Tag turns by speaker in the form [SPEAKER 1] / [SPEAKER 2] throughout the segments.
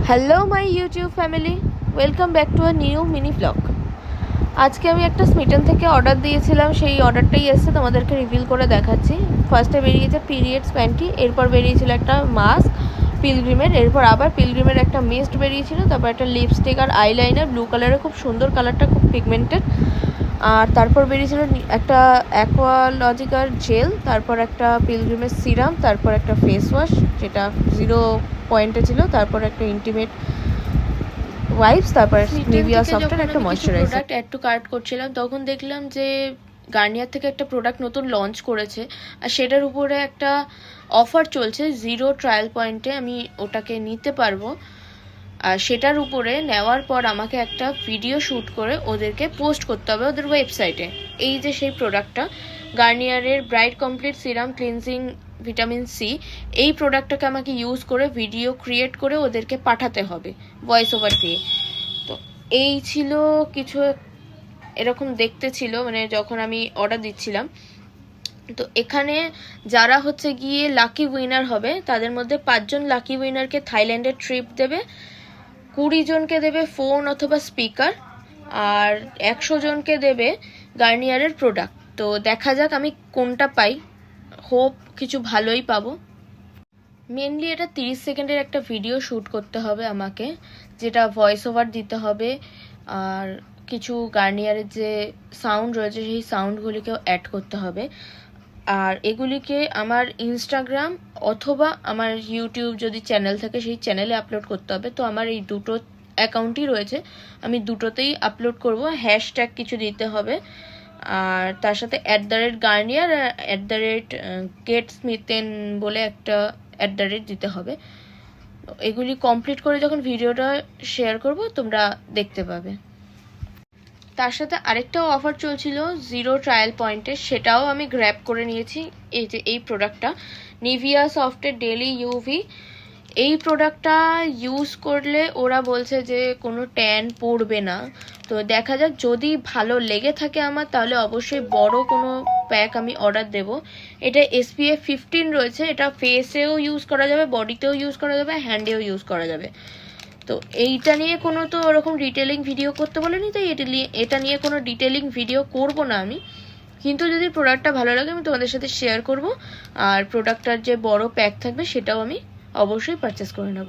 [SPEAKER 1] Hello my YouTube family, welcome back to a new mini blog. আজকে আমি একটা Smeaton থেকে অর্ডার দিয়েছিলাম, সেই অর্ডারটাই এসছে, তোমাদেরকে রিভিল করে দেখাচ্ছি। ফার্স্টে বেরিয়েছে পিরিয়ডস প্যান্টি, এরপর বেরিয়েছিল একটা মাস্ক পিলগ্রিমের, এরপর আবার পিলগ্রিমের একটা মিস্ট বেরিয়েছিল, তারপর একটা লিপস্টিক আর আইলাইনার ব্লু কালারের, খুব সুন্দর কালারটা, খুব পিগমেন্টেড। আর তারপর বেরিয়েছিল একটা অ্যাকোয়ালজিকার জেল, তারপর একটা পিলগ্রিমের সিরাম, তারপর একটা ফেস ওয়াশ যেটা 0 পয়েন্টে ছিল, তারপর একটা ইন্টিমেট ওয়াইপস, তারপর নিভিয়া সফটের একটা moisturiser. Product add to cart করছিলাম, তখন দেখলাম যে গার্নিয়ার থেকে একটা প্রোডাক্ট নতুন লঞ্চ করেছে, আর সেটার উপরে একটা অফার চলছে 0 ট্রায়াল পয়েন্টে। আমি ওটাকে নিতে পারবো, আর সেটার উপরে নেওয়ার পর আমাকে একটা ভিডিও শ্যুট করে ওদেরকে পোস্ট করতে হবে ওদের ওয়েবসাইটে। এই যে সেই প্রোডাক্টটা, গার্নিয়ারের bright complete serum cleansing vitamin C, এই প্রোডাক্টটাকে আমাকে ইউজ করে ভিডিও ক্রিয়েট করে ওদেরকে পাঠাতে হবে ভয়েস ওভার দিয়ে। তো এই ছিল কিছু, এরকম দেখতে ছিল মানে যখন আমি অর্ডার দিচ্ছিলাম। তো এখানে যারা হচ্ছে গিয়ে লাকি উইনার হবে, তাদের মধ্যে 5জন লাকি উইনারকে থাইল্যান্ডের ট্রিপ দেবে, 20 জনকে দেবে ফোন অথবা স্পিকার, আর 100 জনকে দেবে গার্নিয়ারের প্রোডাক্ট। তো দেখা যাক আমি কোনটা পাই, হোপ কিছু ভালোই পাবো। মেনলি এটা 30 সেকেন্ডের একটা ভিডিও শ্যুট করতে হবে আমাকে, যেটা ভয়েস ওভার দিতে হবে, আর কিছু গার্নিয়ারের যে সাউন্ড রয়েছে সেই সাউন্ডগুলিকেও অ্যাড করতে হবে। আর এগুলিকে আমার ইনস্টাগ্রাম অথবা আমার ইউটিউব যদি চ্যানেল থাকে সেই চ্যানেলে আপলোড করতে হবে। তো আমার এই দুটো অ্যাকাউন্টই রয়েছে, আমি দুটোতেই আপলোড করব। হ্যাশট্যাগ কিছু দিতে হবে, আর তার সাথে @গার্নিয়ার @গেটস্মিথেন বলে একটা দিতে হবে। এগুলি কমপ্লিট করে যখন ভিডিওটা শেয়ার করব তোমরা দেখতে পাবে। তার সাথে আরেকটাও অফার চলছিল 0 ট্রায়াল পয়েন্টে, সেটাও আমি গ্র্যাব করে নিয়েছি। এই যে এই প্রোডাক্টটা, নিভিয়া সফটের ডেলি ইউভি, এই প্রোডাক্টটা ইউজ করলে ওরা বলছে যে কোনো ট্যান পড়বে না। তো দেখা যাক, যদি ভালো লেগে থাকে আমার, তাহলে অবশ্যই বড় কোনো প্যাক আমি অর্ডার দেব। এটা SPF 15 রয়েছে, এটা ফেসেও ইউজ করা যাবে, বডিতেও ইউজ করা যাবে, হ্যান্ডেও ইউজ করা যাবে। তো এইটা নিয়ে কোনো তো ওরকম ডিটেলিং ভিডিও করতে বলেনি, তাই এটা নিয়ে কোনো ডিটেলিং ভিডিও করব না আমি। কিন্তু যদি প্রোডাক্টটা ভালো লাগে আমি তোমাদের সাথে শেয়ার করব, আর প্রোডাক্টটার যে বড় প্যাক থাকবে সেটাও আমি অবশ্যই পারচেস করে নেব।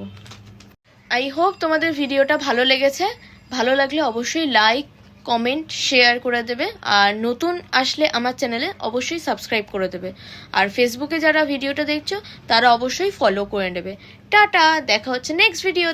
[SPEAKER 1] আই হোপ তোমাদের ভিডিওটা ভালো লেগেছে। ভালো লাগলে অবশ্যই লাইক, কমেন্ট, শেয়ার করে দেবে, আর নতুন আসলে আমার চ্যানেলে অবশ্যই সাবস্ক্রাইব করে দেবে। আর ফেসবুকে যারা ভিডিওটা দেখছো তারা অবশ্যই ফলো করে নেবে। টাটা, দেখা হচ্ছে নেক্সট ভিডিও।